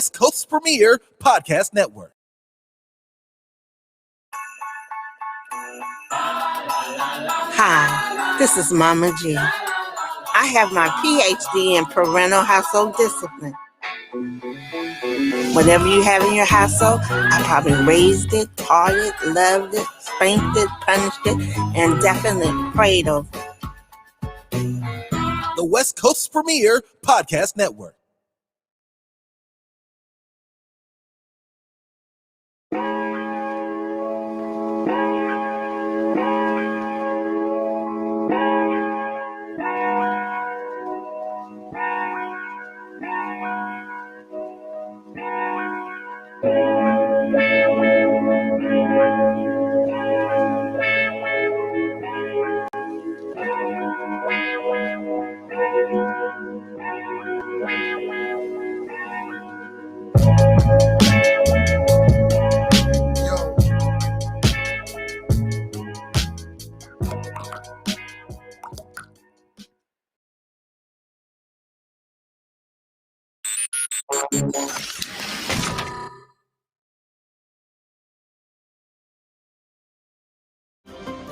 West Coast's premier podcast network. Hi, this is Mama G. I have my PhD in parental household discipline. Whatever you have in your household, I probably raised it, taught it, loved it, spanked it, punished it, and definitely prayed over it. The West Coast's premier podcast network.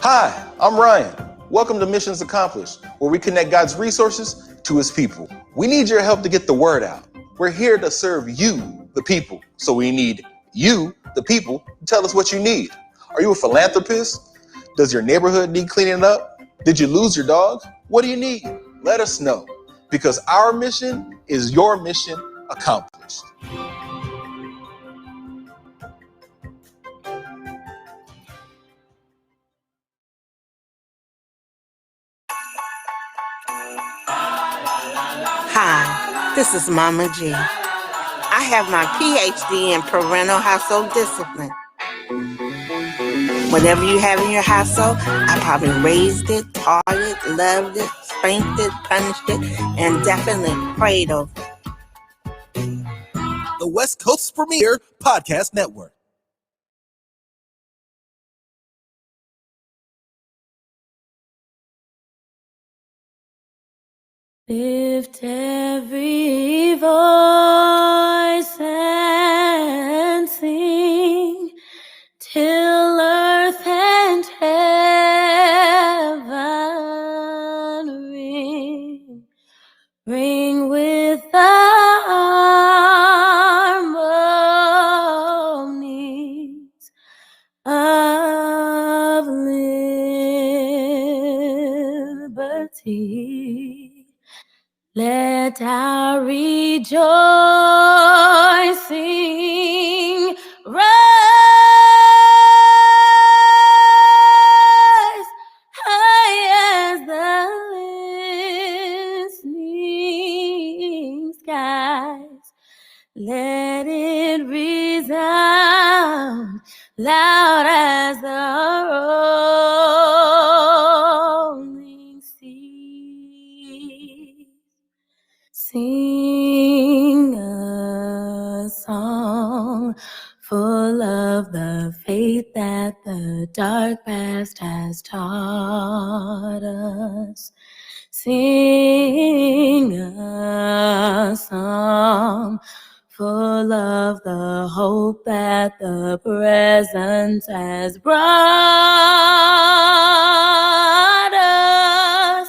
Hi, I'm Ryan. Welcome to Missions Accomplished, where we connect God's resources to his people. We need your help to get the word out. We're here to serve you, the people. So we need you, the people, to tell us what you need. Are you a philanthropist? Does your neighborhood need cleaning up? Did you lose your dog? What do you need? Let us know, because our mission is your mission accomplished. Hi, this is Mama G. I have my PhD in parental household discipline. Whatever you have in your household, I probably raised it, taught it, loved it, spanked it, punished it, and definitely prayed over it. The West Coast's premier podcast network. Lift every voice and sing till earth and heaven ring. Ring with the harmonies of liberty. Let our rejoicing rise high as the listening skies. Let it resound loud as the rolling sea. Sing a song full of the faith that the dark past has taught us. Sing a song full of the hope that the present has brought us.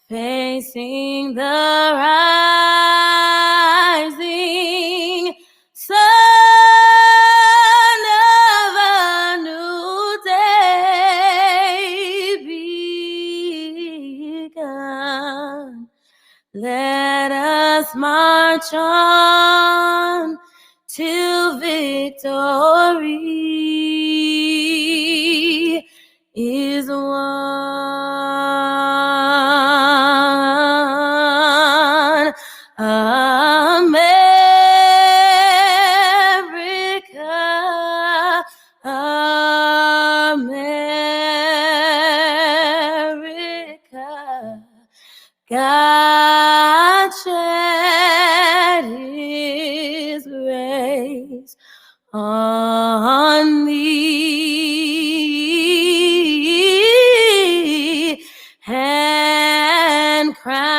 Facing the rising sun of a new day begun. Let us march on till victory is won. America, America, God shed his grace on thee and crown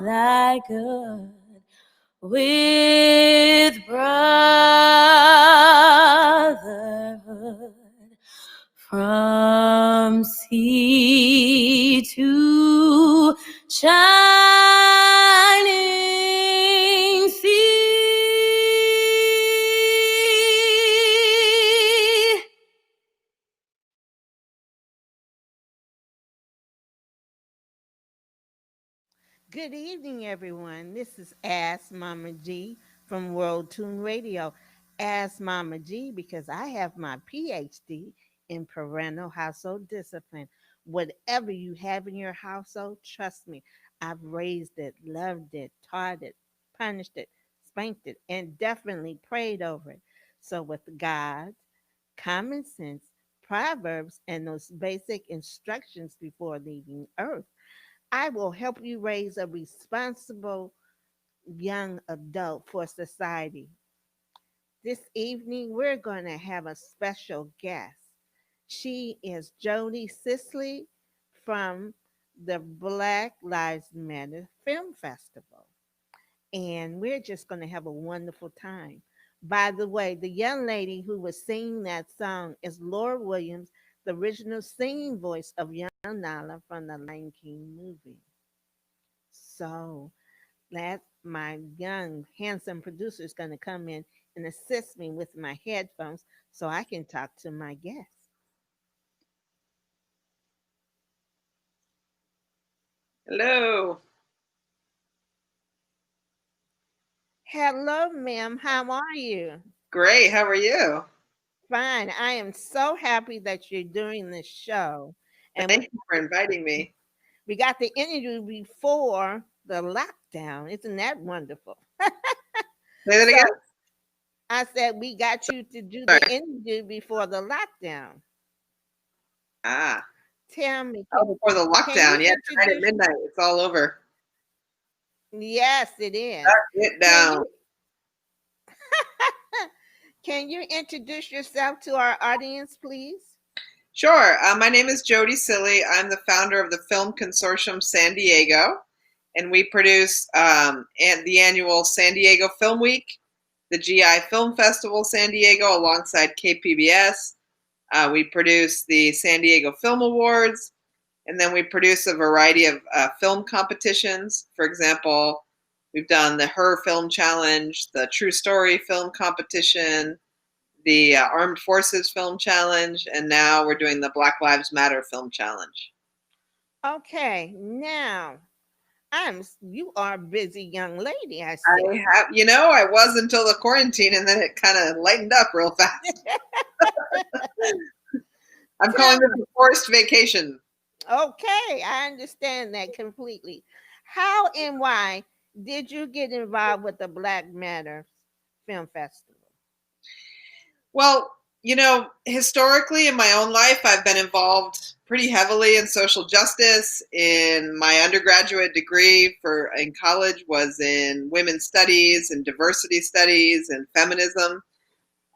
thy good with brotherhood from sea to shining sea. Good evening, everyone. This is Ask Mama G from World Tune Radio. Ask Mama G because I have my PhD in parental household discipline. Whatever you have in your household, trust me, I've raised it, loved it, taught it, punished it, spanked it, and definitely prayed over it. So, with God, common sense, proverbs, and those basic instructions before leaving Earth, I will help you raise a responsible young adult for society. This evening, we're going to have a special guest. She is Jodi Cilley from the Black Lives Matter Film Festival. And we're just going to have a wonderful time. By the way, the young lady who was singing that song is Laura Williams, the original singing voice of young Nala from the Lion King movie. So, that my young handsome producer is going to come in and assist me with my headphones so I can talk to my guests. Hello. Hello, ma'am. How are you? Great. How are you? Fine. I am so happy that you're doing this show. And Thank you for inviting me. we got the interview before the lockdown. Isn't that wonderful? Say that again. I said we got you to do Sorry. the interview before the lockdown. Ah. Tell me. Oh, before the lockdown. Yeah, tonight at midnight. It's all over. Yes, it is. Shut it down. Can you introduce yourself to our audience, please? Sure. My name is Jodi Cilley. I'm the founder of the Film Consortium San Diego, and we produce the annual San Diego Film Week, the GI Film Festival San Diego alongside KPBS. We produce the San Diego Film Awards, and then we produce a variety of film competitions. For example, we've done the Her Film Challenge, the True Story Film Competition, the Armed Forces Film Challenge, and now we're doing the Black Lives Matter Film Challenge. Okay, now you are a busy young lady, I see. I was until the quarantine, and then it kind of lightened up real fast. I'm calling it a forced vacation. Okay, I understand that completely. How and why did you get involved with the Black Matter Film Festival? Well, historically in my own life, I've been involved pretty heavily in social justice. In my undergraduate degree in college was in women's studies and diversity studies and feminism.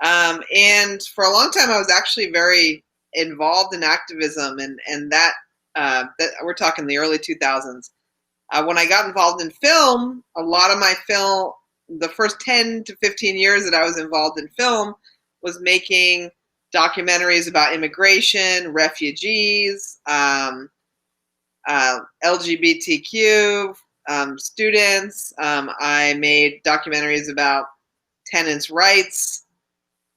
And for a long time, I was actually very involved in activism, and that we're talking the early 2000s. When I got involved in film, a lot of my film, the first 10 to 15 years that I was involved in film, was making documentaries about immigration, refugees, LGBTQ students. I made documentaries about tenants' rights,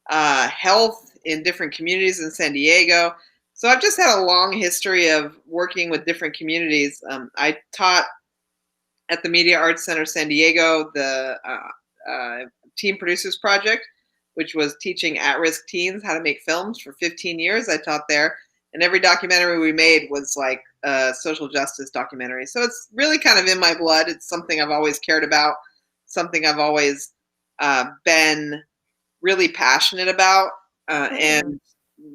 health in different communities in San Diego. So I've just had a long history of working with different communities. I taught at the Media Arts Center San Diego, the Teen Producers Project, which was teaching at-risk teens how to make films for 15 years. I taught there, and every documentary we made was like a social justice documentary. So it's really kind of in my blood. It's something I've always cared about, something I've always been really passionate about. And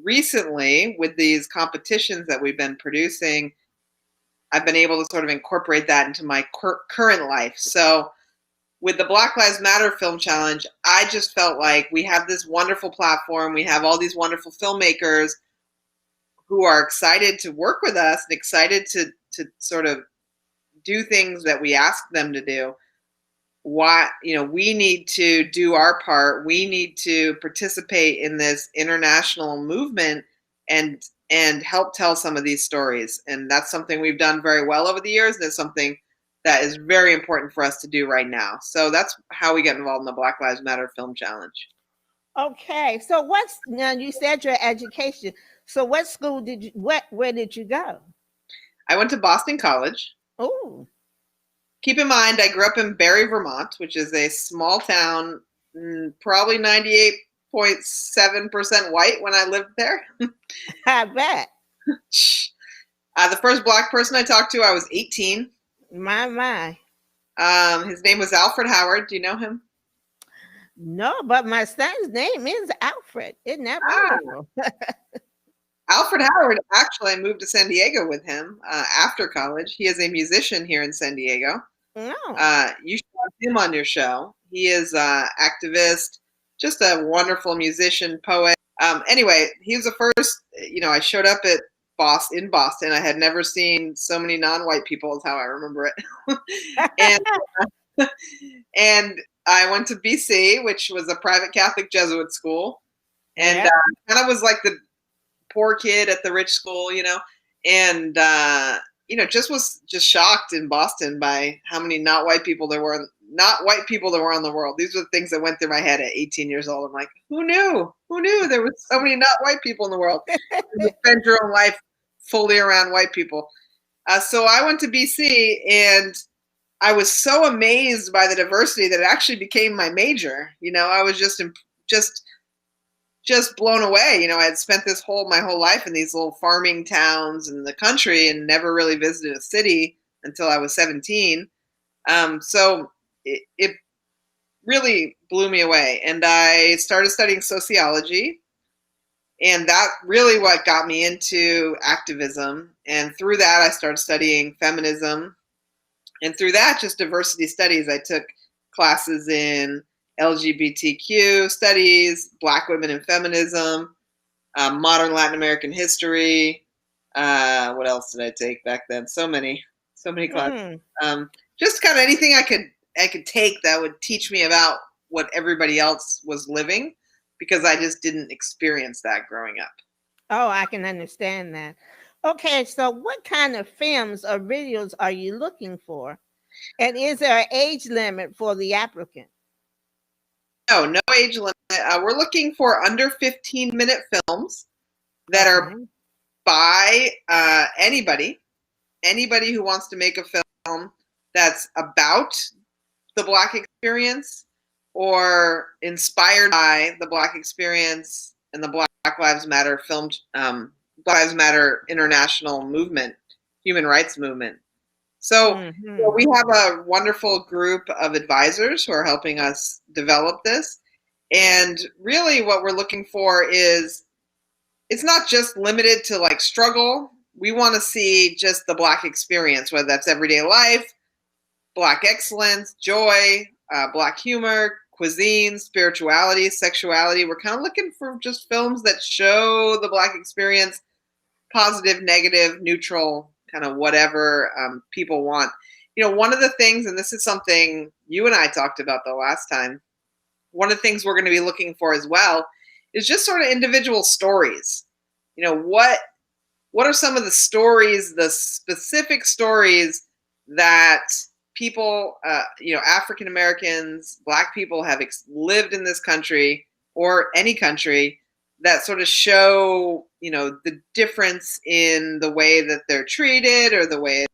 recently, with these competitions that we've been producing, I've been able to sort of incorporate that into my current life. So with the Black Lives Matter Film Challenge, I just felt like we have this wonderful platform. We have all these wonderful filmmakers who are excited to work with us and excited to sort of do things that we ask them to do. why, we need to do our part. We need to participate in this international movement and help tell some of these stories. And that's something we've done very well over the years. And it's something that is very important for us to do right now. So that's how we get involved in the Black Lives Matter Film Challenge. Okay, so now you said your education. So what school where did you go? I went to Boston College. Oh. Keep in mind, I grew up in Barre, Vermont, which is a small town, probably 98.7% white when I lived there. I bet. The first Black person I talked to, I was 18. My. His name was Alfred Howard. Do you know him? No, but my son's name is Alfred. Isn't that wonderful? Alfred Howard, actually, I moved to San Diego with him after college. He is a musician here in San Diego. Oh. You should have him on your show. He is an activist, just a wonderful musician, poet. Anyway, he was the first, I showed up in Boston. I had never seen so many non-white people is how I remember it. and I went to BC, which was a private Catholic Jesuit school. And kind of was like the poor kid at the rich school, and was shocked in Boston by how many not white people there were in the world. These were the things that went through my head at 18 years old. I'm like, who knew there was so many not white people in the world? You spend your own life fully around white people. So I went to BC, and I was so amazed by the diversity that it actually became my major. I was just blown away. I had spent my whole life in these little farming towns in the country and never really visited a city until I was 17. So it really blew me away. And I started studying sociology. And that really what got me into activism. And through that, I started studying feminism. And through that, just diversity studies. I took classes in LGBTQ studies, Black women in feminism, modern Latin American history. What else did I take back then? So many classes. Just kind of anything I could take that would teach me about what everybody else was living, because I just didn't experience that growing up. Oh, I can understand that. Okay, so what kind of films or videos are you looking for? And is there an age limit for the applicant? No age limit. We're looking for under 15-minute films that are by anybody who wants to make a film that's about the Black experience or inspired by the Black experience and the Black Lives Matter Black Lives Matter international movement, human rights movement. So we have a wonderful group of advisors who are helping us develop this. And really what we're looking for is, it's not just limited to like struggle. We want to see just the Black experience, whether that's everyday life, Black excellence, joy, Black humor, cuisine, spirituality, sexuality. We're kind of looking for just films that show the Black experience, positive, negative, neutral, kind of whatever people want. One of the things, and this is something you and I talked about the last time, one of the things we're going to be looking for as well is just sort of individual stories. What are some of the stories, the specific stories that people, African Americans, Black people have lived in this country or any country that sort of show, the difference in the way that they're treated, or the way,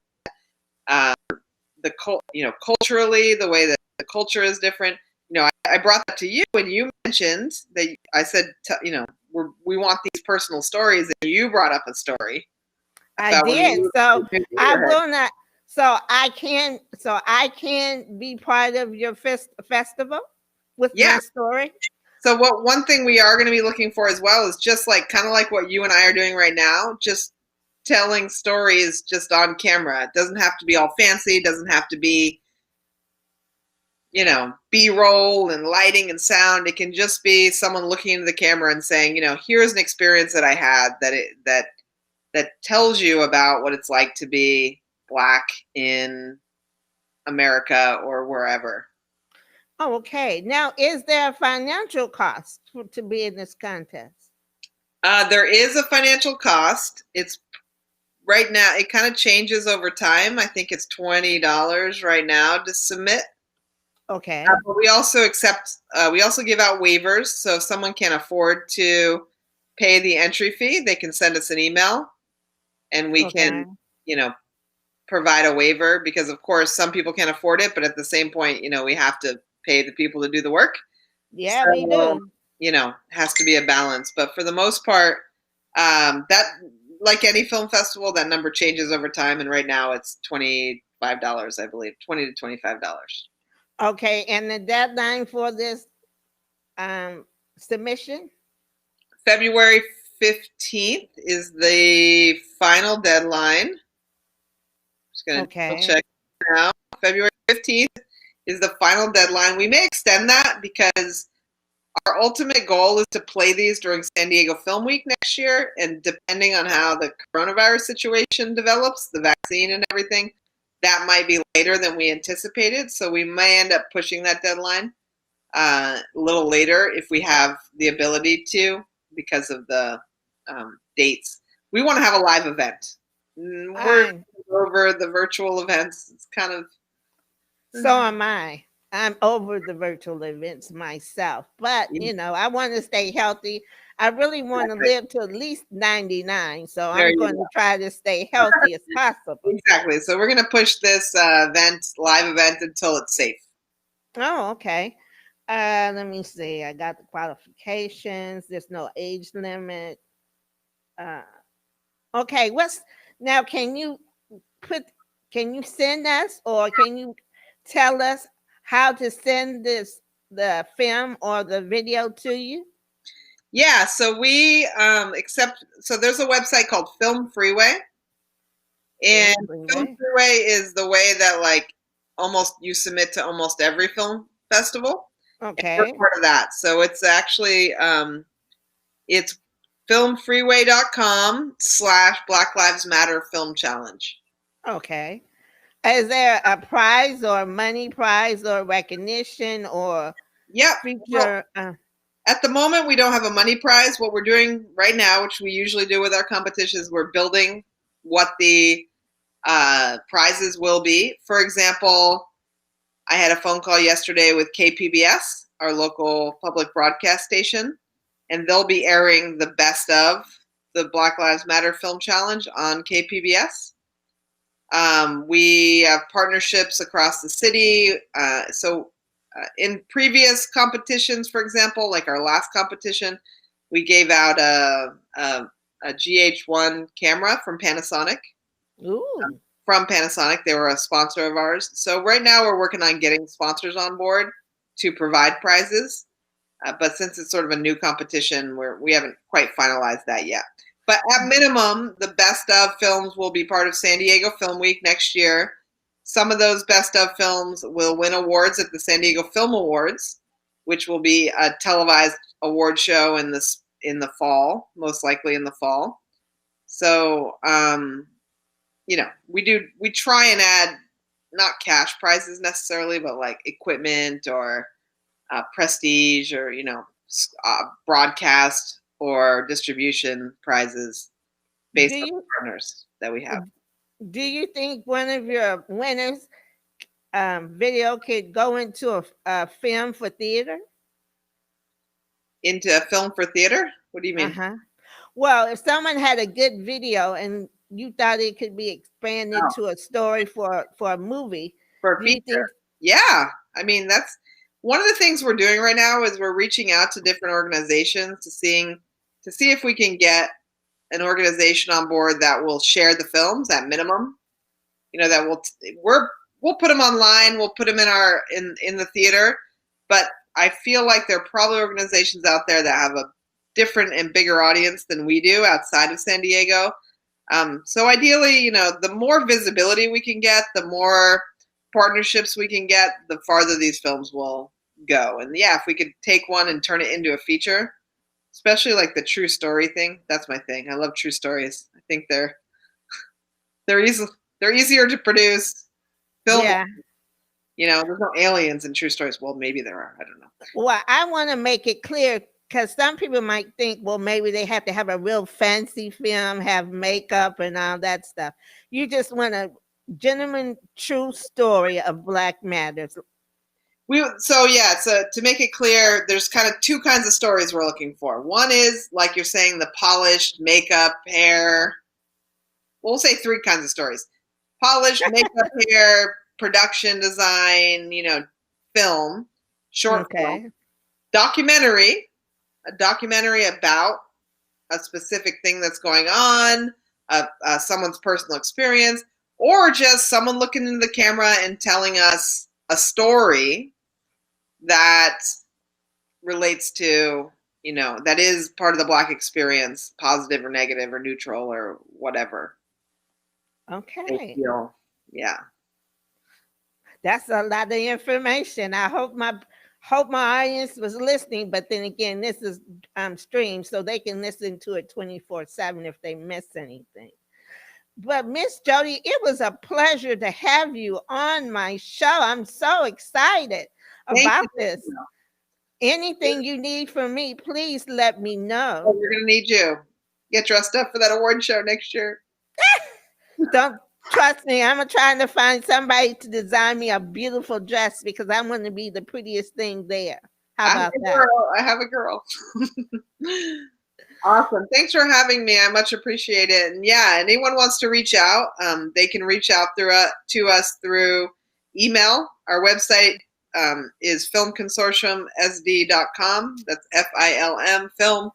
culturally, the way that the culture is different. I brought that to you, and you mentioned that I said, we want these personal stories, and you brought up a story. I did. So I will not. So I can be part of your festival with my story. So one thing we are going to be looking for as well is just kind of like what you and I are doing right now, just telling stories just on camera. It doesn't have to be all fancy. It doesn't have to be, B-roll and lighting and sound. It can just be someone looking into the camera and saying, here's an experience that I had that tells you about what it's like to be Black in America or wherever. Oh, okay. Now, is there a financial cost to be in this contest? There is a financial cost. It's right now, it kind of changes over time. I think it's $20 right now to submit. Okay. But we also we also give out waivers. So if someone can't afford to pay the entry fee, they can send us an email and we can, provide a waiver, because of course some people can't afford it, but at the same point, we have to pay the people to do the work. Yeah, we do. Has to be a balance. But for the most part, that, like any film festival, that number changes over time. And right now it's $25, I believe, $20 to $25. Okay, and the deadline for this submission? February 15th is the final deadline. Just going to check now. February 15th is the final deadline. We may extend that because our ultimate goal is to play these during San Diego Film Week next year. And depending on how the coronavirus situation develops, the vaccine and everything, that might be later than we anticipated. So we may end up pushing that deadline a little later if we have the ability to, because of the dates. We want to have a live event. We're over the virtual events. It's kind of... So am I. I'm over the virtual events myself, but I want to stay healthy. I really want to live to at least 99, so I'm going to try to stay healthy as possible. Exactly. So we're going to push this live event until it's safe. Oh, okay. Let me see. I got the qualifications. There's no age limit. Okay. Now? Can you send us, or can you tell us how to send the film or the video to you? Yeah, so we so there's a website called Film Freeway. And Film Freeway is the way that almost you submit to almost every film festival. Okay. We're part of that. So it's actually it's filmfreeway.com/Black Lives Matter Film Challenge. Okay. Is there a prize or money prize or recognition or feature? Well, at the moment, we don't have a money prize. What we're doing right now, which we usually do with our competitions, we're building what the prizes will be. For example, I had a phone call yesterday with KPBS, our local public broadcast station, and they'll be airing the best of the Black Lives Matter Film Challenge on KPBS. We have partnerships across the city. In previous competitions, for example, like our last competition, we gave out a GH1 camera from Panasonic. Ooh. From Panasonic. They were a sponsor of ours. So right now we're working on getting sponsors on board to provide prizes. But since it's sort of a new competition, we haven't quite finalized that yet. But at minimum, the best of films will be part of San Diego Film Week next year. Some of those best of films will win awards at the San Diego Film Awards, which will be a televised award show in the fall, most likely in the fall. So, we try and add not cash prizes necessarily, but like equipment or prestige or, broadcast or distribution prizes based on the partners that we have. Do you think one of your winners video could go into a film for theater? Into a film for theater? What do you mean? Uh-huh. Well, if someone had a good video and you thought it could be expanded to a story for a movie. For a feature. Yeah. I mean, that's one of the things we're doing right now is we're reaching out to different organizations to see if we can get an organization on board that will share the films at minimum. That we'll put them online, we'll put them in the theater, but I feel like there are probably organizations out there that have a different and bigger audience than we do outside of San Diego. So ideally, the more visibility we can get, the more partnerships we can get, the farther these films will go. And yeah, if we could take one and turn it into a feature, especially like the true story thing, that's my thing. I love true stories. I think they're easier to produce. Yeah. There's no aliens in true stories. Well, maybe there are. I don't know. Well, I want to make it clear because some people might think, well, maybe they have to have a real fancy film, have makeup and all that stuff. You just want a genuine, true story of Black Matters. So to make it clear, there's kind of two kinds of stories we're looking for. One is, like you're saying, the polished makeup, hair. We'll say three kinds of stories: polished makeup, hair, production design, film, short film, documentary, a documentary about a specific thing that's going on, someone's personal experience, or just someone looking into the camera and telling us a story that relates to, that is part of the Black experience, positive or negative or neutral or whatever. Okay. Yeah. That's a lot of information. I hope my audience was listening, but then again, this is streamed, so they can listen to it 24/7 if they miss anything. But Miss Jodi, it was a pleasure to have you on my show. I'm so excited about this. Anything you need from me, please let me know. We're going to need you. Get dressed up for that award show next year. Don't trust me. I'm trying to find somebody to design me a beautiful dress because I want to be the prettiest thing there. How about that? I have a girl. Awesome. Thanks for having me. I much appreciate it. And yeah, anyone wants to reach out, they can reach out to us through email. Our website is filmconsortiumsd.com. That's FILM, Film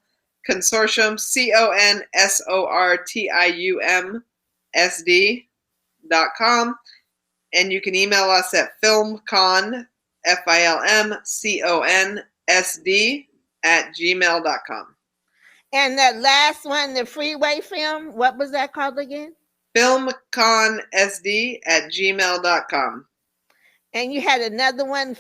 Consortium, CONSORTIUMSD.com. And you can email us at filmcon, FILMCONSD @gmail.com. And that last one, the freeway film, what was that called again? filmconsd@gmail.com. And you had another one,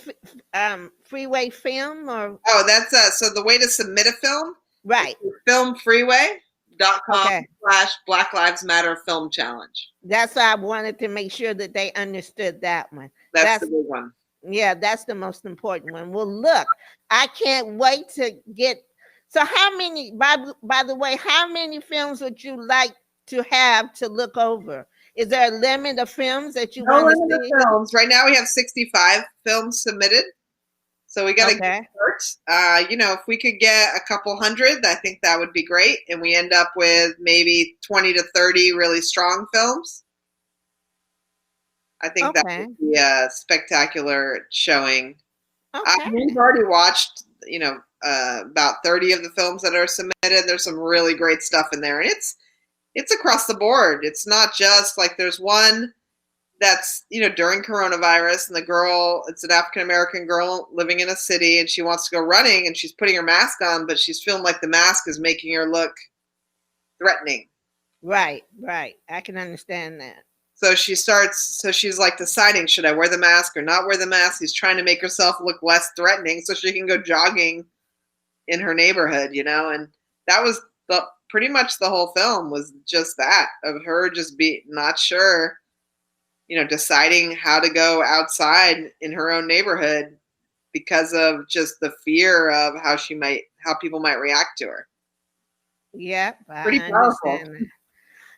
freeway film, or? Oh, that's so the way to submit a film, right? filmfreeway.com/Black Lives Matter Film Challenge. That's why I wanted to make sure that they understood that one. That's the big one. Yeah, that's the most important one. Well, look, I can't wait to get. So how many, by the way, how many films would you like to have to look over? Is there a limit of films that you want to see? No limit of films. Right now we have 65 films submitted. So we got to get start. If we could get a couple hundred, I think that would be great. And we end up with maybe 20 to 30 really strong films. I think that would be a spectacular showing. Okay. We've already watched, about 30 of the films that are submitted. There's some really great stuff in there. And it's across the board. It's not just like there's one that's, during coronavirus, and it's an African-American girl living in a city, and she wants to go running, and she's putting her mask on, but she's feeling like the mask is making her look threatening. Right. I can understand that. So she's like deciding, should I wear the mask or not wear the mask? She's trying to make herself look less threatening so she can go jogging in her neighborhood, and that was pretty much the whole film was just that, of her just not sure, deciding how to go outside in her own neighborhood because of just the fear of how people might react to her. Yep. Pretty powerful.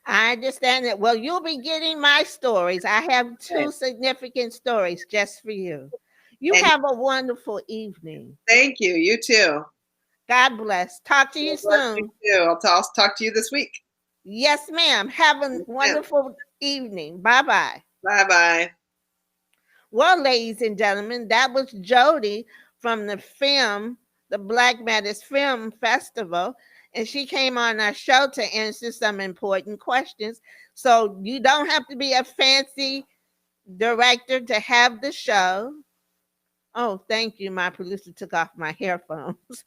I understand that. Well, you'll be getting my stories. I have two significant stories just for you. You have a wonderful evening. Thank you. You too. God bless. Talk to you soon. You too. I'll talk to you this week. Yes, ma'am. Have a wonderful evening. Bye-bye. Bye-bye. Well, ladies and gentlemen, that was Jodi from the Black Matters Film Festival. And she came on our show to answer some important questions. So you don't have to be a fancy director to have the show. Oh, thank you. My producer took off my earphones.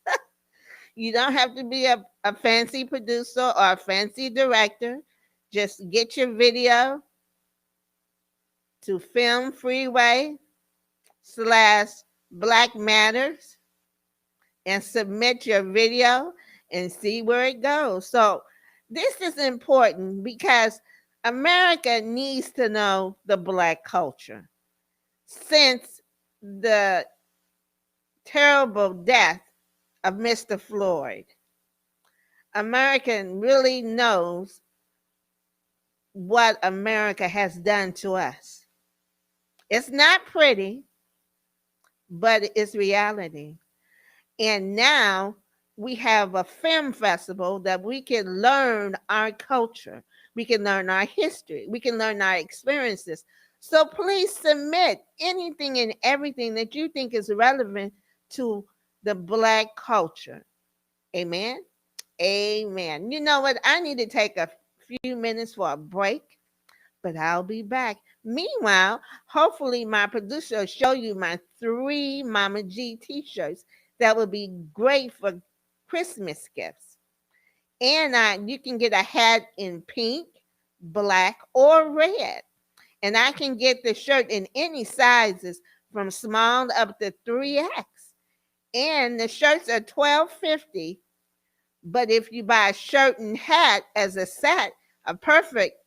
You don't have to be a fancy producer or a fancy director. Just get your video to filmfreeway/Black Matters and submit your video and see where it goes. So this is important because America needs to know the Black culture. since the terrible death of Mr. Floyd. America really knows what America has done to us. It's not pretty, but it's reality. And now we have a film festival that we can learn our culture. We can learn our history. We can learn our experiences. So please submit anything and everything that you think is relevant to the Black culture. Amen. Amen. You know what? I need to take a few minutes for a break, but I'll be back. Meanwhile, hopefully my producer will show you my 3 Mama G t-shirts that would be great for Christmas gifts. And you can get a hat in pink, black, or red. And I can get the shirt in any sizes from small up to 3X. And the shirts are $12.50. But if you buy a shirt and hat as a set, a perfect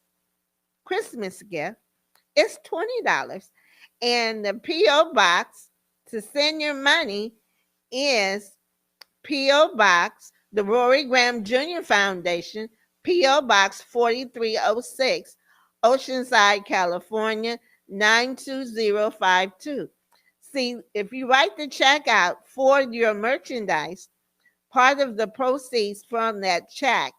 Christmas gift, it's $20. And the P.O. box to send your money is P.O. Box, the Rory Graham Jr. Foundation, P.O. Box 4306, Oceanside, California, 92052. See, if you write the check out for your merchandise, part of the proceeds from that check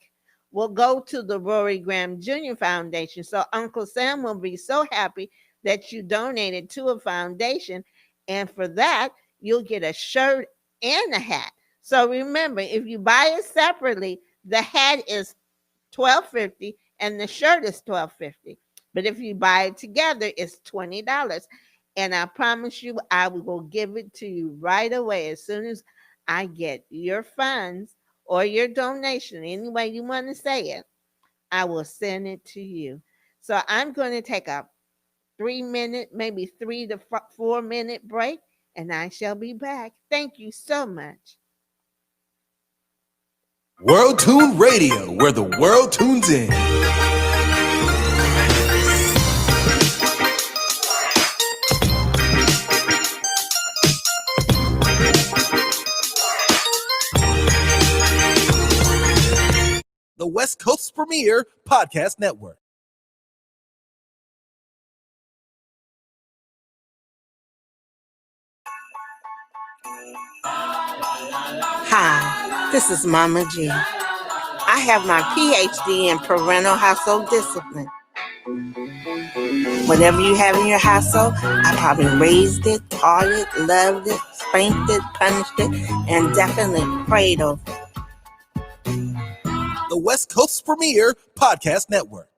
will go to the Rory Graham Jr. Foundation. So Uncle Sam will be so happy that you donated to a foundation. And for that, you'll get a shirt and a hat. So remember, if you buy it separately, the hat is $12.50 and the shirt is $12.50. But if you buy it together, it's $20. And I promise you, I will give it to you right away as soon as I get your funds or your donation, any way you want to say it, I will send it to you. So I'm going to take a 3-minute, maybe 3 to 4 minute break, and I shall be back. Thank you so much. World Tune Radio, where the world tunes in. The West Coast's premier podcast network. Hi, this is Mama G. I have my PhD in parental household discipline. Whatever you have in your household, I probably raised it, taught it, loved it, spanked it, punished it, and definitely prayed over it. The West Coast's premier podcast network.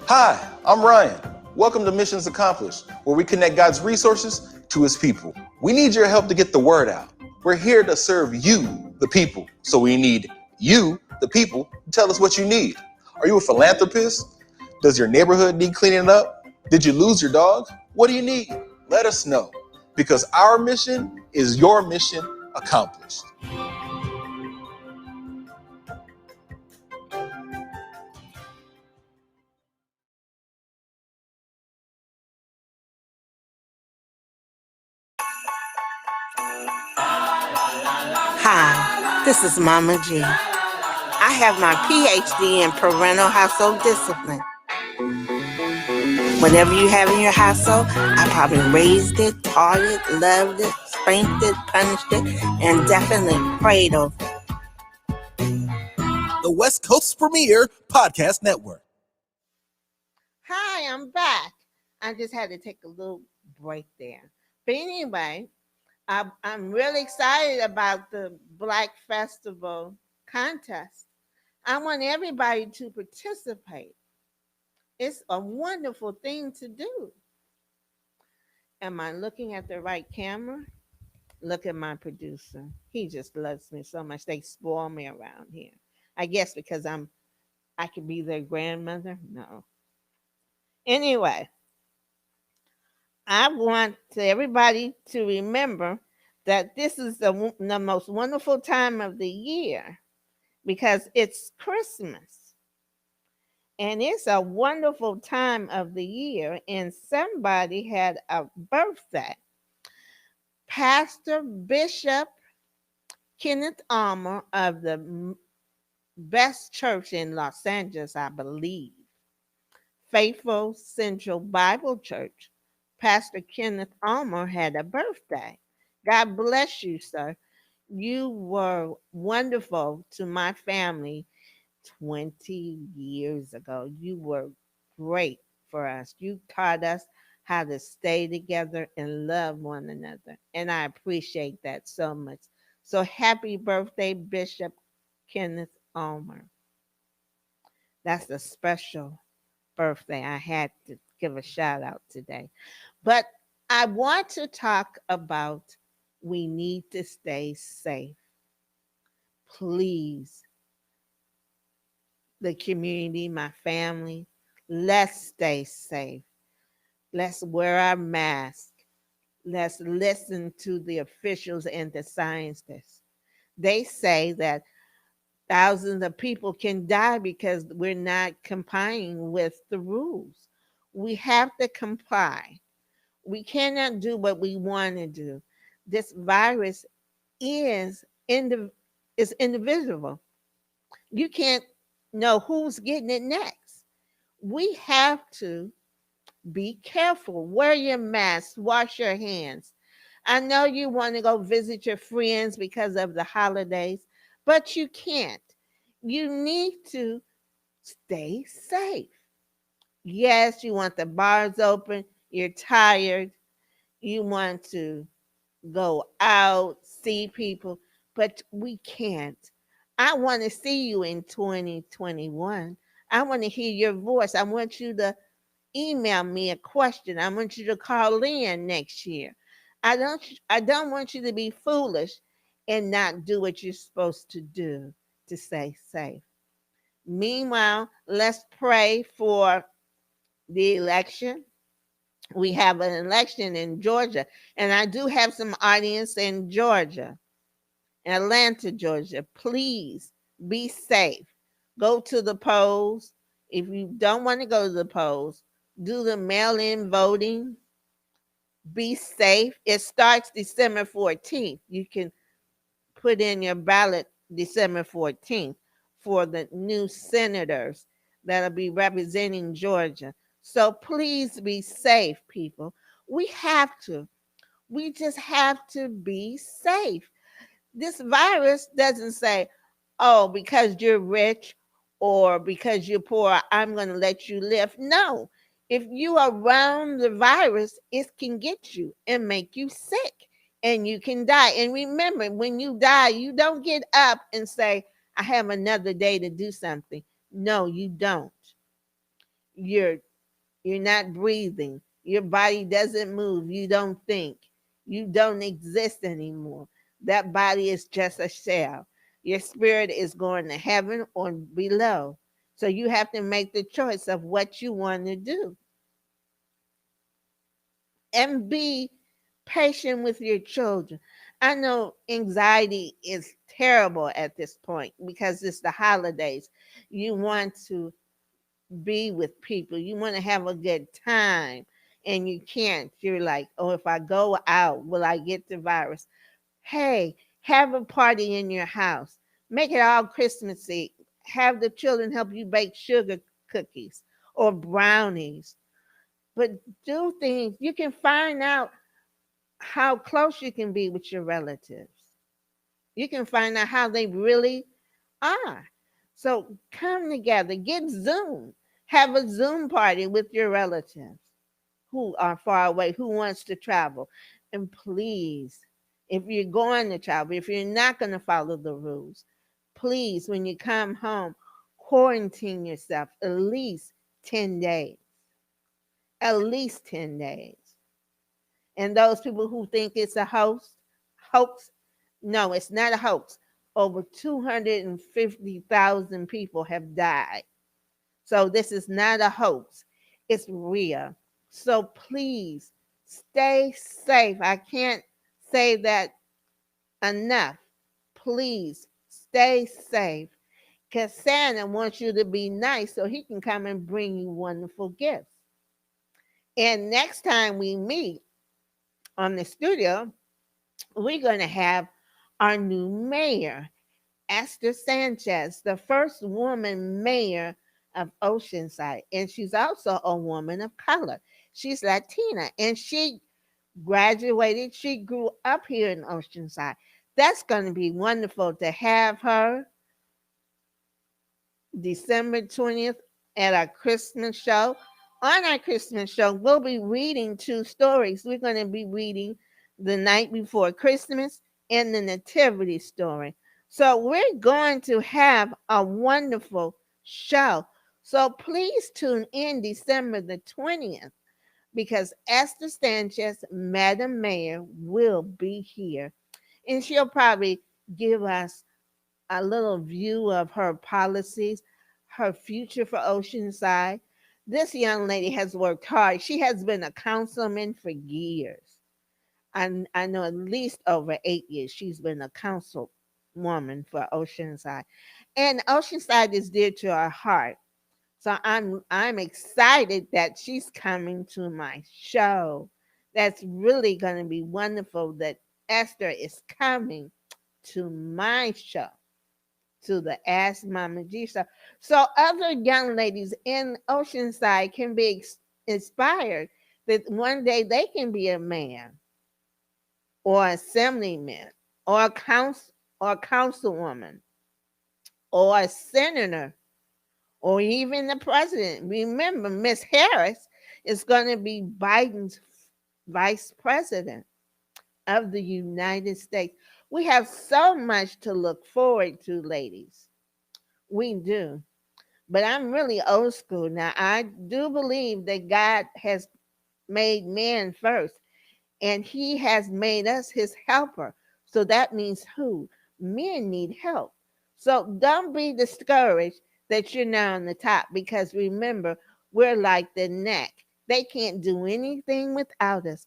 Hi, I'm Ryan. Welcome to Missions Accomplished, where we connect God's resources to his people. We need your help to get the word out. We're here to serve you, the people. So we need you, the people, to tell us what you need. Are you a philanthropist? Does your neighborhood need cleaning up? Did you lose your dog? What do you need? Let us know, because our mission is your mission accomplished. Hi, this is Mama G. I have my PhD in parental household discipline. Whatever you have in your household, I probably raised it, taught it, loved it, spanked it, punished it, and definitely prayed over it. the West Coast's premier podcast network. Hi, I'm back. I just had to take a little break there. But anyway, I'm really excited about the Black Festival contest. I want everybody to participate. It's a wonderful thing to do. Am I looking at the right camera? Look at my producer. He just loves me so much. They spoil me around here. I guess because I could be their grandmother. No. Anyway, I want everybody to remember that this is the most wonderful time of the year because it's Christmas. And it's a wonderful time of the year. And somebody had a birthday. Pastor Bishop Kenneth Armour of the best church in Los Angeles, I believe, Faithful Central Bible Church. Pastor Kenneth Armour had a birthday. God bless you, sir. You were wonderful to my family 20 years ago. You were great for us. You taught us how to stay together and love one another. And I appreciate that so much. So happy birthday, Bishop Kenneth Armour. That's a special birthday. I had to give a shout out today. But I want to talk about we need to stay safe. Please, the community, my family, let's stay safe. Let's wear our mask. Let's listen to the officials and the scientists. They say that thousands of people can die because we're not complying with the rules. We have to comply. We cannot do what we want to do. This virus is indivisible. You can't know who's getting it next. We have to be careful. Wear your mask, wash your hands. I know you want to go visit your friends because of the holidays, but you can't. You need to stay safe. Yes, you want the bars open, you're tired, you want to go out, see people, but we can't. I want to see you in 2021. I want to hear your voice. I want you to email me a question. I want you to call in next year. I don't want you to be foolish and not do what you're supposed to do to stay safe. Meanwhile, let's pray for the election. We have an election in Georgia, and I do have some audience in Georgia, Atlanta, Georgia. Please be safe. Go to the polls. If you don't want to go to the polls, do the mail-in voting. Be safe. It starts December 14th. You can put in your ballot December 14th for the new senators that'll be representing Georgia. So please be safe, people. We have to. We just have to be safe. This virus doesn't say, oh, because you're rich or because you're poor, I'm going to let you live. No. If you are around the virus, it can get you and make you sick and you can die. And remember, when you die, you don't get up and say, I have another day to do something. No, you don't. You're not breathing. Your body doesn't move. You don't think. You don't exist anymore. That body is just a shell. Your spirit is going to heaven or below. So you have to make the choice of what you want to do. And be patient with your children. I know anxiety is terrible at this point because it's the holidays. You want to be with people. You want to have a good time and you can't. You're like, oh, if I go out, will I get the virus? Hey, have a party in your house. Make it all Christmassy. Have the children help you bake sugar cookies or brownies. But do things. You can find out how close you can be with your relatives. You can find out how they really are. So come together, get Zoom, have a Zoom party with your relatives who are far away, who wants to travel. And please, if you're going to travel, if you're not going to follow the rules, please, when you come home, quarantine yourself at least 10 days. At least 10 days. And those people who think it's a hoax, no, it's not a hoax. Over 250,000 people have died. So this is not a hoax. It's real. So please stay safe. I can't say that enough. Please stay safe. Because Santa wants you to be nice so he can come and bring you wonderful gifts. And next time we meet on the studio, we're going to have our new mayor, Esther Sanchez, the first woman mayor of Oceanside. And she's also a woman of color. She's Latina and she graduated. She grew up here in Oceanside. That's going to be wonderful to have her December 20th at our Christmas show. On our Christmas show, we'll be reading two stories. We're going to be reading The Night Before Christmas and the Nativity Story. So we're going to have a wonderful show. So please tune in December the 20th because Esther Sanchez, Madam Mayor, will be here. And she'll probably give us a little view of her policies, her future for Oceanside. This young lady has worked hard. She has been a councilman for years. I know at least over 8 years she's been a councilwoman for Oceanside. And Oceanside is dear to her heart. So I'm excited that she's coming to my show. That's really going to be wonderful that Esther is coming to my show, to the Ask Mama G show. So other young ladies in Oceanside can be inspired that one day they can be a mayor or assemblyman or a councilwoman or a senator or even the president. Remember, Miss Harris is going to be Biden's vice president of the United States. We have so much to look forward to, ladies. We do. But I'm really old school now. I do believe that God has made man first, and he has made us his helper. So that means who? Men need help. So don't be discouraged that you're not on the top because remember, we're like the neck. They can't do anything without us.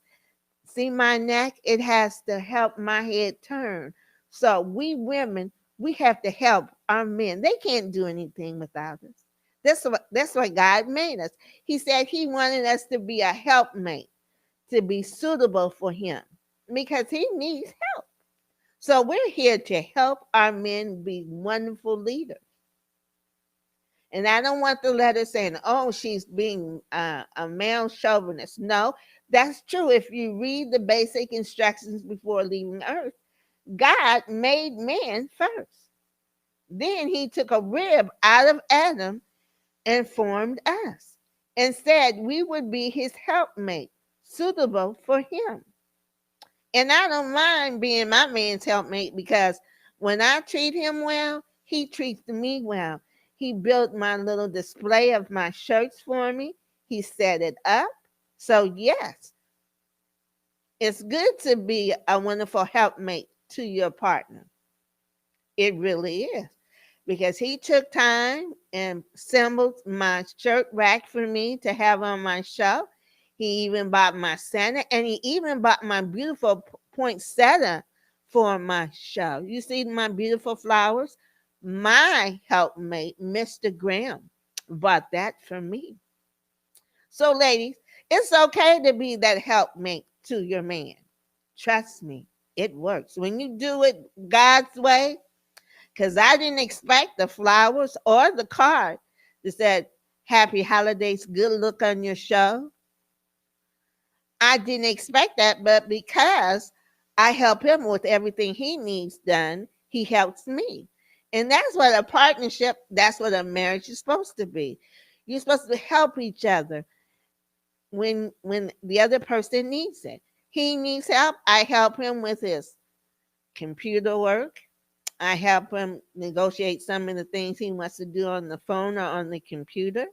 See my neck? It has to help my head turn. So we women, we have to help our men. They can't do anything without us. That's what God made us. He said he wanted us to be a helpmate, to be suitable for him because he needs help. So we're here to help our men be wonderful leaders. And I don't want the letter saying, oh, she's being a male chauvinist. No, that's true. If you read the basic instructions before leaving earth, God made man first. Then he took a rib out of Adam and formed us and said we would be his helpmate, suitable for him. And I don't mind being my man's helpmate because when I treat him well, he treats me well. He built my little display of my shirts for me. He set it up. So yes, it's good to be a wonderful helpmate to your partner. It really is. Because he took time and assembled my shirt rack for me to have on my show. He even bought my Santa and he even bought my beautiful poinsettia for my show. You see my beautiful flowers? My helpmate, Mr. Graham, bought that for me. So, ladies, it's okay to be that helpmate to your man. Trust me, it works. When you do it God's way, because I didn't expect the flowers or the card that said, Happy Holidays, good luck on your show. I didn't expect that, but because I help him with everything he needs done, he helps me. And that's what a partnership, that's what a marriage is supposed to be. You're supposed to help each other when the other person needs it. He needs help, I help him with his computer work. I help him negotiate some of the things he wants to do on the phone or on the computer.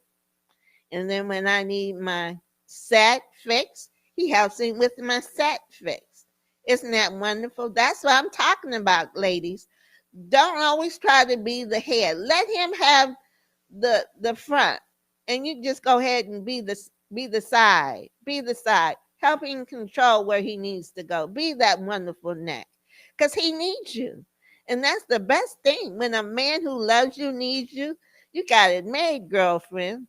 And then when I need my set fixed, he helps me with my set fixed. Isn't that wonderful? That's what I'm talking about, ladies. Don't always try to be the head. Let him have the front, and you just go ahead and be the side. Be the side. Help him control where he needs to go. Be that wonderful neck, because he needs you, and that's the best thing. When a man who loves you needs you, you got it made, girlfriend.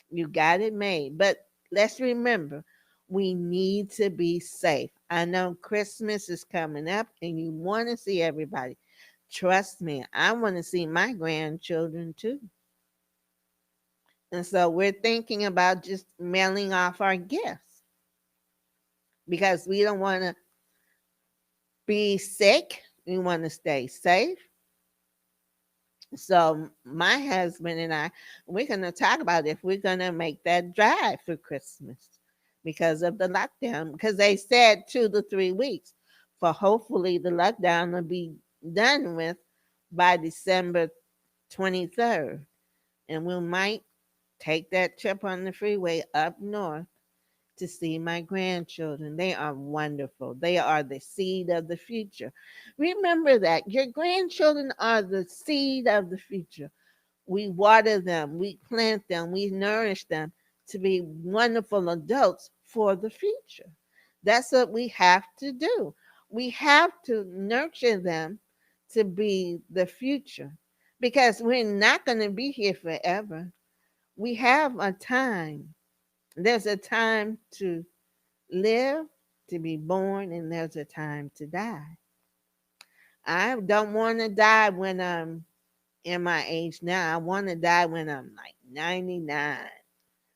You got it made. But let's remember, we need to be safe. I know Christmas is coming up, and you want to see everybody. Trust me, I want to see my grandchildren too. And so we're thinking about just mailing off our gifts because we don't want to be sick. We want to stay safe. So my husband and I, we're going to talk about if we're going to make that drive for Christmas because of the lockdown. Because they said 2 to 3 weeks. For hopefully the lockdown will be done with by December 23rd. And we might take that trip on the freeway up north to see my grandchildren. They are wonderful. They are the seed of the future. Remember that. Your grandchildren are the seed of the future. We water them, we plant them, we nourish them to be wonderful adults for the future. That's what we have to do. We have to nurture them to be the future because we're not going to be here forever. We have a time. There's a time to live, to be born, and there's a time to die. I don't want to die when I'm in my age now. I want to die when I'm like 99.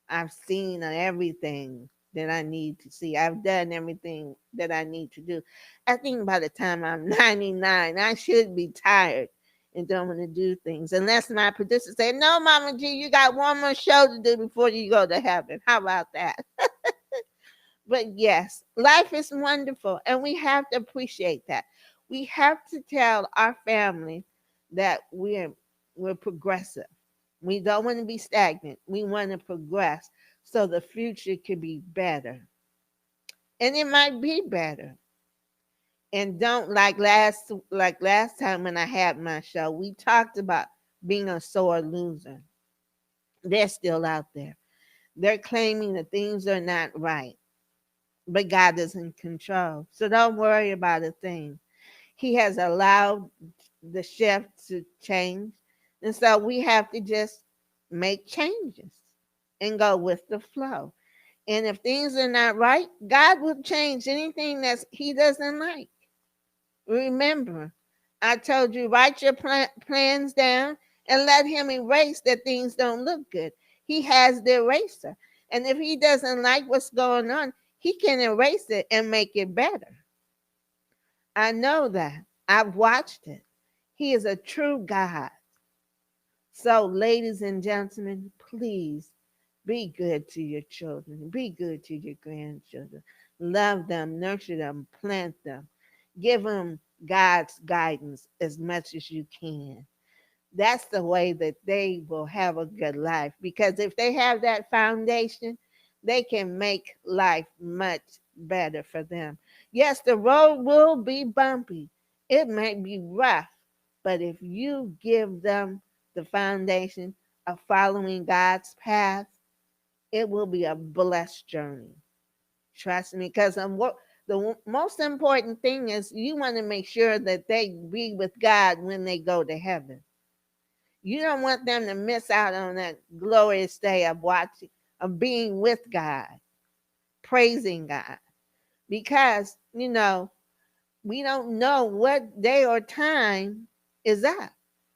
I've seen everything that I need to see. I've done everything that I need to do. I think by the time I'm 99, I should be tired and don't want to do things. Unless my producer say, no, Mama G, you got one more show to do before you go to heaven. How about that? But yes, life is wonderful, and we have to appreciate that. We have to tell our family that we're progressive. We don't want to be stagnant. We want to progress so the future could be better. And it might be better. And don't like last time when I had my show, we talked about being a sore loser. They're still out there. They're claiming that things are not right, but God is in control. So don't worry about a thing. He has allowed the shift to change. And so we have to just make changes and go with the flow. And if things are not right, God will change anything that He doesn't like. Remember, I told you, write your plans down and let Him erase that things don't look good. He has the eraser. And if He doesn't like what's going on, He can erase it and make it better. I know that. I've watched it. He is a true God. So, ladies and gentlemen, please be good to your children. Be good to your grandchildren. Love them, nurture them, plant them. Give them God's guidance as much as you can. That's the way that they will have a good life. Because if they have that foundation, they can make life much better for them. Yes, the road will be bumpy. It might be rough. But if you give them the foundation of following God's path, it will be a blessed journey. Trust me, because the most important thing is you want to make sure that they be with God when they go to heaven. You don't want them to miss out on that glorious day of being with God, praising God, because we don't know what day or time is up.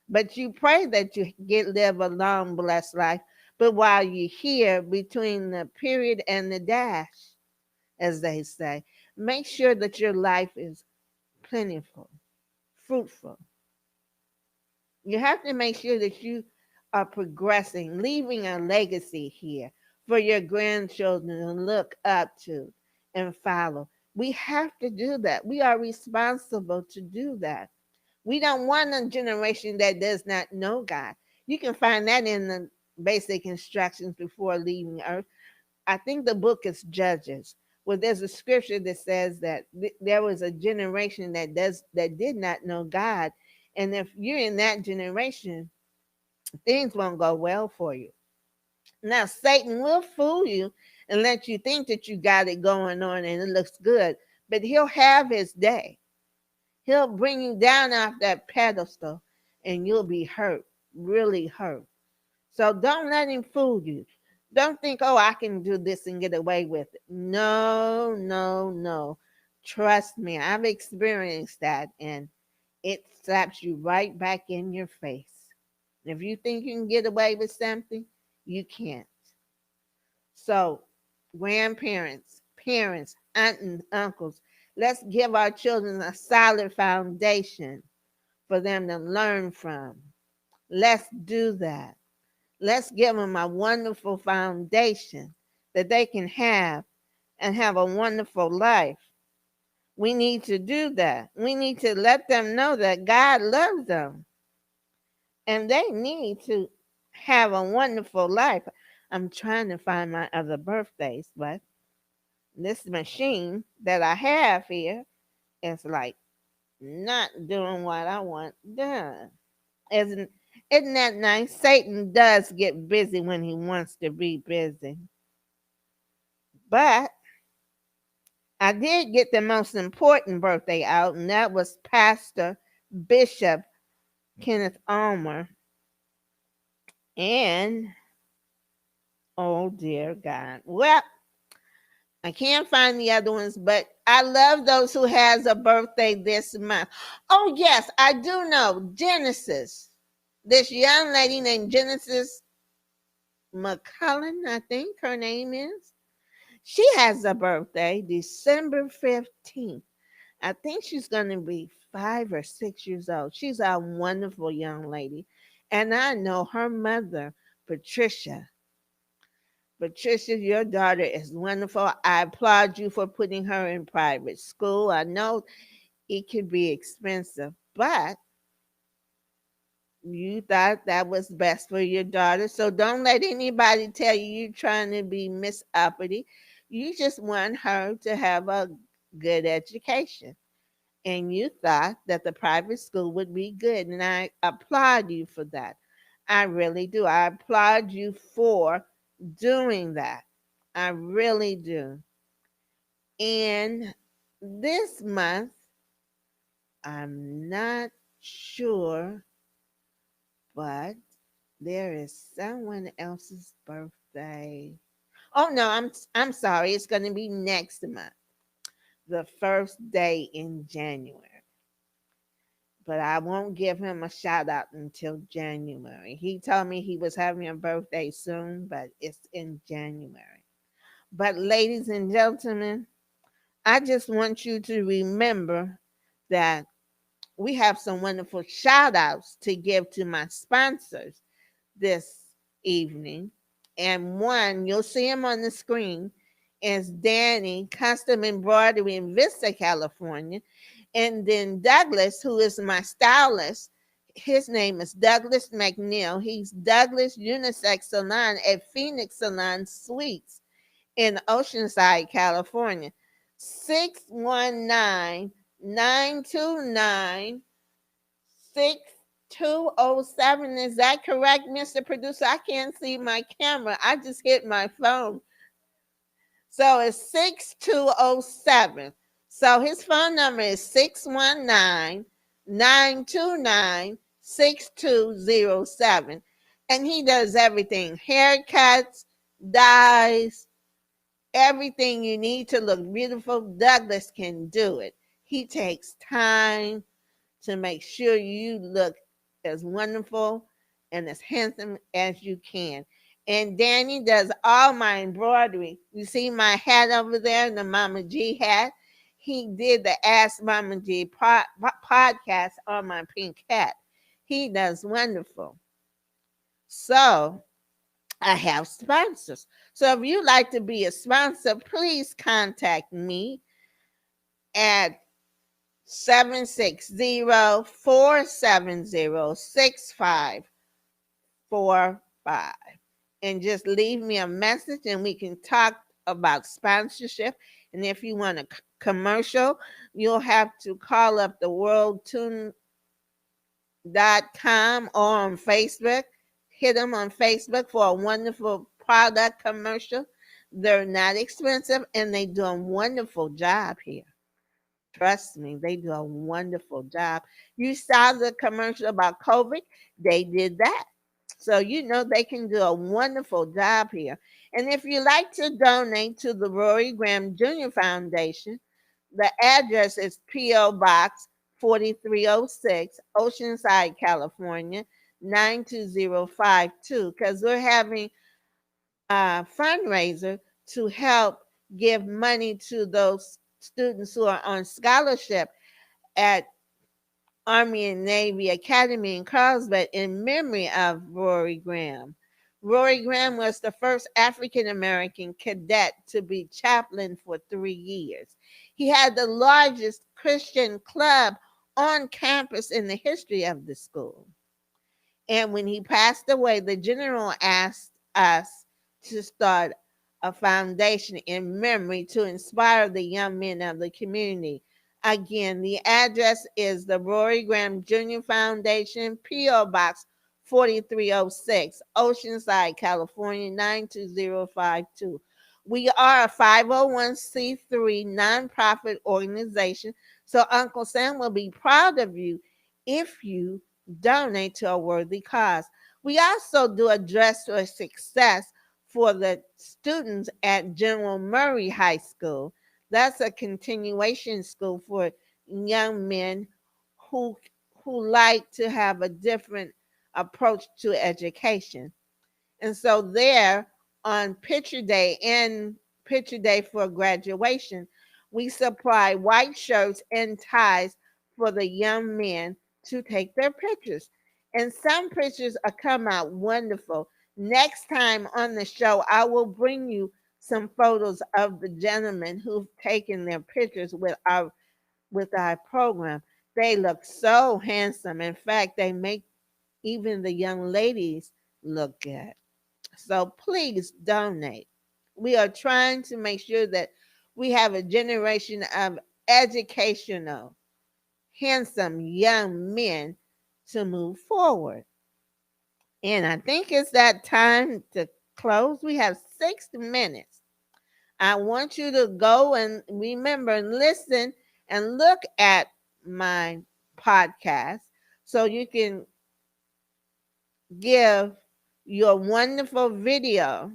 But you pray that you live a long, blessed life. But while you're here, between the period and the dash, as they say, make sure that your life is plentiful, fruitful. You have to make sure that you are progressing, leaving a legacy here for your grandchildren to look up to and follow. We have to do that. We are responsible to do that. We don't want a generation that does not know God. You can find that in the basic instructions before leaving earth. I think the book is Judges. Well, there's a scripture that says that there was a generation that did not know God, and if you're in that generation, things won't go well for you. Now, Satan will fool you and let you think that you got it going on and it looks good, but he'll have his day. He'll bring you down off that pedestal and you'll be hurt, really hurt. So don't let him fool you. Don't think, oh, I can do this and get away with it. No, no, no. Trust me, I've experienced that and it slaps you right back in your face. If you think you can get away with something, you can't. So, grandparents, parents, aunts, and uncles, let's give our children a solid foundation for them to learn from. Let's do that. Let's give them a wonderful foundation that they can have and have a wonderful life. We need to do that. We need to let them know that God loves them and they need to have a wonderful life. I'm trying to find my other birthdays, but this machine that I have here is like not doing what I want done. Isn't that nice? Satan does get busy when he wants to be busy. But I did get the most important birthday out, and that was Pastor Bishop Kenneth Almer. And oh dear God. Well, I can't find the other ones, but I love those who has a birthday this month. Oh yes, I do know Genesis. This young lady named Genesis McCullen, I think her name is. She has a birthday December 15th. I think she's going to be 5 or 6 years old. She's a wonderful young lady. And I know her mother, Patricia. Patricia, your daughter is wonderful. I applaud you for putting her in private school. I know it could be expensive, but you thought that was best for your daughter. So don't let anybody tell you you're trying to be Miss Uppity. You just want her to have a good education. And you thought that the private school would be good. And I applaud you for that. I really do. I applaud you for doing that. I really do. And this month, I'm not sure, but there is someone else's birthday. Oh no, I'm sorry. It's going to be next month, the first day in January. But I won't give him a shout out until January. He told me he was having a birthday soon, but it's in January. But ladies and gentlemen, I just want you to remember that we have some wonderful shout outs to give to my sponsors this evening. And one, you'll see him on the screen, is Danny Custom Embroidery in Vista, California. And then Douglas, who is my stylist, his name is Douglas McNeil. He's Douglas Unisex Salon at Phoenix Salon Suites in Oceanside, California. 619-929-6207. Is that correct, Mr. Producer? I can't see my camera. I just hit my phone. So it's 6207. So his phone number is 619-929-6207. And he does everything: haircuts, dyes, everything you need to look beautiful. Douglas can do it. He takes time to make sure you look as wonderful and as handsome as you can. And Danny does all my embroidery. You see my hat over there, the Mama G hat? He did the Ask Mama G podcast on my pink hat. He does wonderful. So I have sponsors. So if you'd like to be a sponsor, please contact me at 760-470-6545 and just leave me a message and we can talk about sponsorship. And if you want a commercial, you'll have to call up the worldtune.com or on Facebook. Hit them on Facebook for a wonderful product commercial. They're not expensive and they do a wonderful job here. Trust me, they do a wonderful job. You saw the commercial about COVID, they did that. So you know they can do a wonderful job here. And if you like to donate to the Rory Graham Jr. Foundation, the address is P.O. Box 4306, Oceanside, California, 92052, because we're having a fundraiser to help give money to those students who are on scholarship at Army and Navy Academy in Carlsbad in memory of Rory Graham. Rory Graham was the first African American cadet to be chaplain for 3 years. He had the largest Christian club on campus in the history of the school. And when he passed away, the general asked us to start a foundation in memory to inspire the young men of the community. Again, the address is the Rory Graham Jr. Foundation, P.O. Box 4306, Oceanside, California, 92052. We are a 501c3 nonprofit organization, so Uncle Sam will be proud of you if you donate to a worthy cause. We also do a Dress for Success for the students at General Murray High School. That's a continuation school for young men who like to have a different approach to education. And so there on picture day and picture day for graduation, we supply white shirts and ties for the young men to take their pictures. And some pictures are come out wonderful. Next time on the show, I will bring you some photos of the gentlemen who've taken their pictures with our program. They look so handsome. In fact, they make even the young ladies look good. So please donate. We are trying to make sure that we have a generation of educational, handsome young men to move forward. And I think it's that time to close. We have 6 minutes. I want you to go and remember and listen and look at my podcast so you can give your wonderful video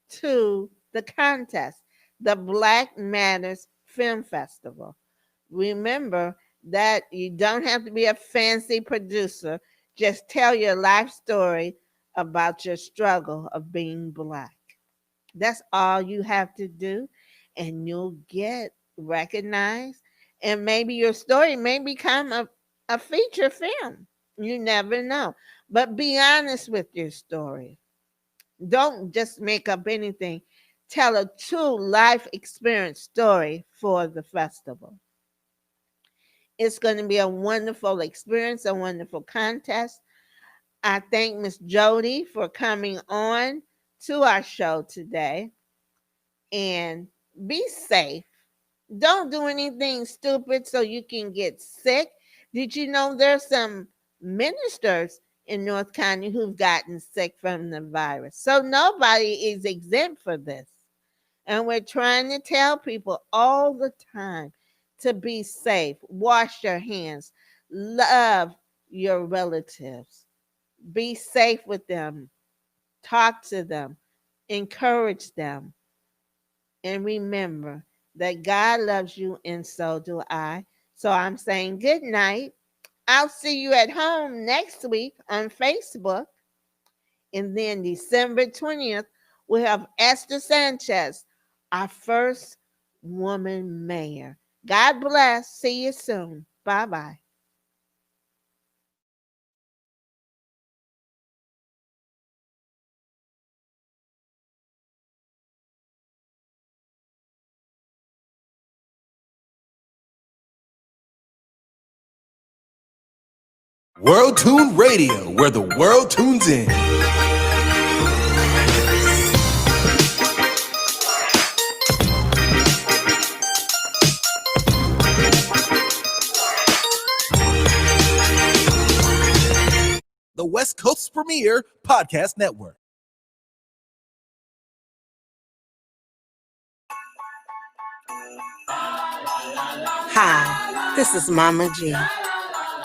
to the contest, the Black Matters Film Festival. Remember that you don't have to be a fancy producer. Just tell your life story about your struggle of being Black. That's all you have to do, and you'll get recognized. And maybe your story may become a feature film. You never know. But be honest with your story. Don't just make up anything. Tell a true life experience story for the festival. It's going to be a wonderful experience, a wonderful contest. I thank Miss Jodi for coming on to our show today. And be safe. Don't do anything stupid so you can get sick. Did you know there's some ministers in North County who've gotten sick from the virus? So nobody is exempt for this. And we're trying to tell people all the time to be safe. Wash your hands. Love your relatives. Be safe with them. Talk to them. Encourage them. And remember that God loves you and so do I. So I'm saying good night. I'll see you at home next week on Facebook. And then December 20th, we'll have Esther Sanchez, our first woman mayor. God bless. See you soon. Bye-bye. World Tune Radio, where the world tunes in. The West Coast's premier podcast network. Hi, this is Mama G.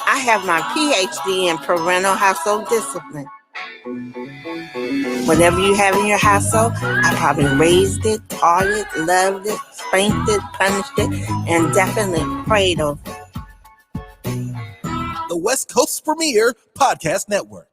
I have my PhD in parental household discipline. Whatever you have in your household, I probably raised it, taught it, loved it, spanked it, punished it, and definitely prayed over it. The West Coast's premier podcast network.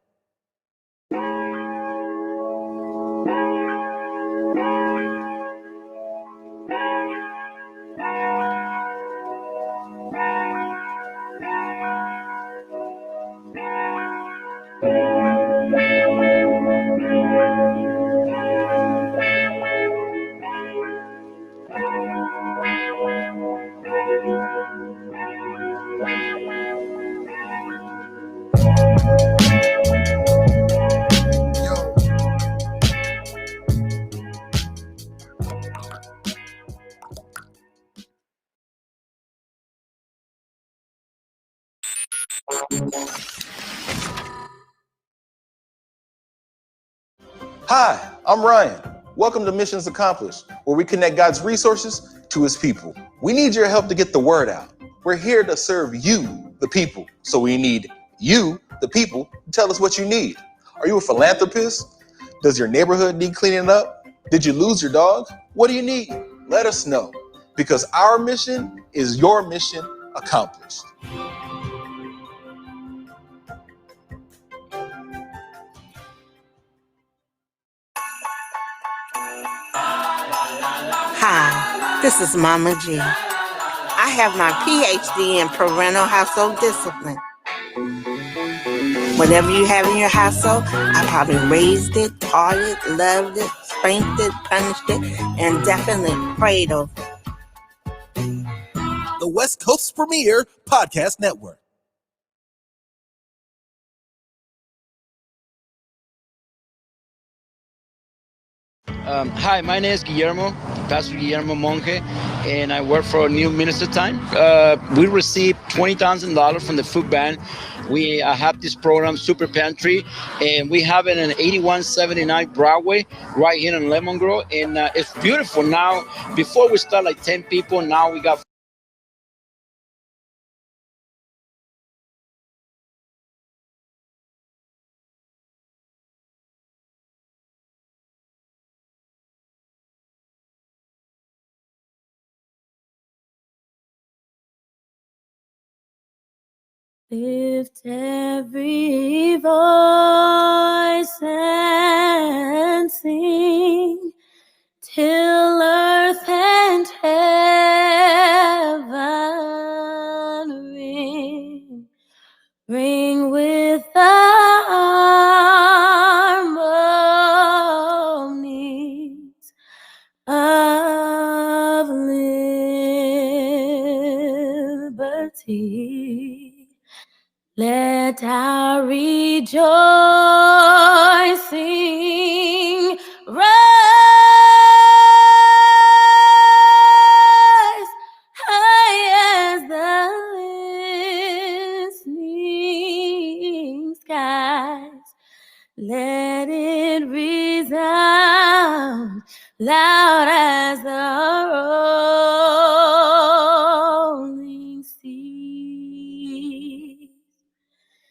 Hi, I'm Ryan. Welcome to Missions Accomplished, where we connect God's resources to his people. We need your help to get the word out. We're here to serve you, the people. So we need you, the people, to tell us what you need. Are you a philanthropist? Does your neighborhood need cleaning up? Did you lose your dog? What do you need? Let us know, because our mission is your mission accomplished. Hi, this is Mama G. I have my PhD in parental household discipline. Whatever you have in your household, I probably raised it, taught it, loved it, spanked it, punished it, and definitely prayed over it. The West Coast's premier podcast network. Hi, my name is Guillermo, Pastor Guillermo Monge, and I work for New Minister Time. We received $20,000 from the food bank. We have this program, Super Pantry, and we have it in 8179 Broadway, right here in Lemon Grove, and it's beautiful now. Before we start like 10 people, now we got Lift every voice and sing till earth and heaven ring. Ring with the harmonies of liberty. Let our rejoicing rise high as the listening skies. Let it resound loud as the rolling sea.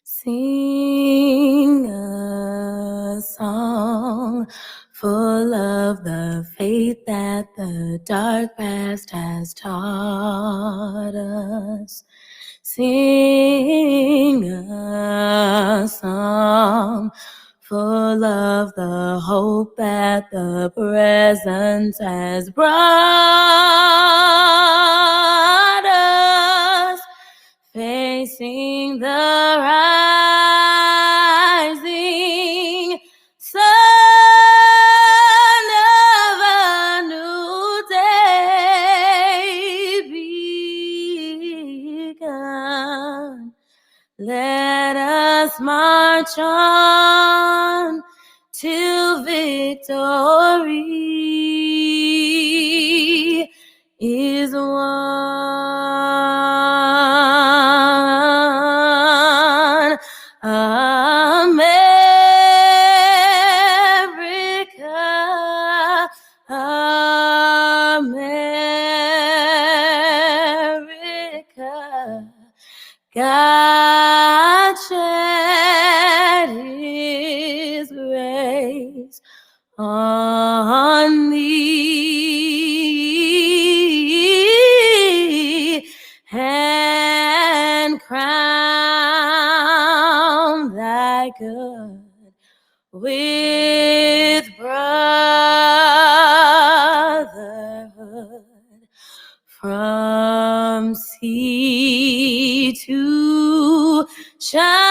Sing a song full of the faith that the dark past has taught us. Sing a song full of the hope that the present has brought us. Facing the rising sun of a new day begun. Let us march on till victory is won. America, America, God shed his grace on thee and crown thy good with brotherhood from sea to shine.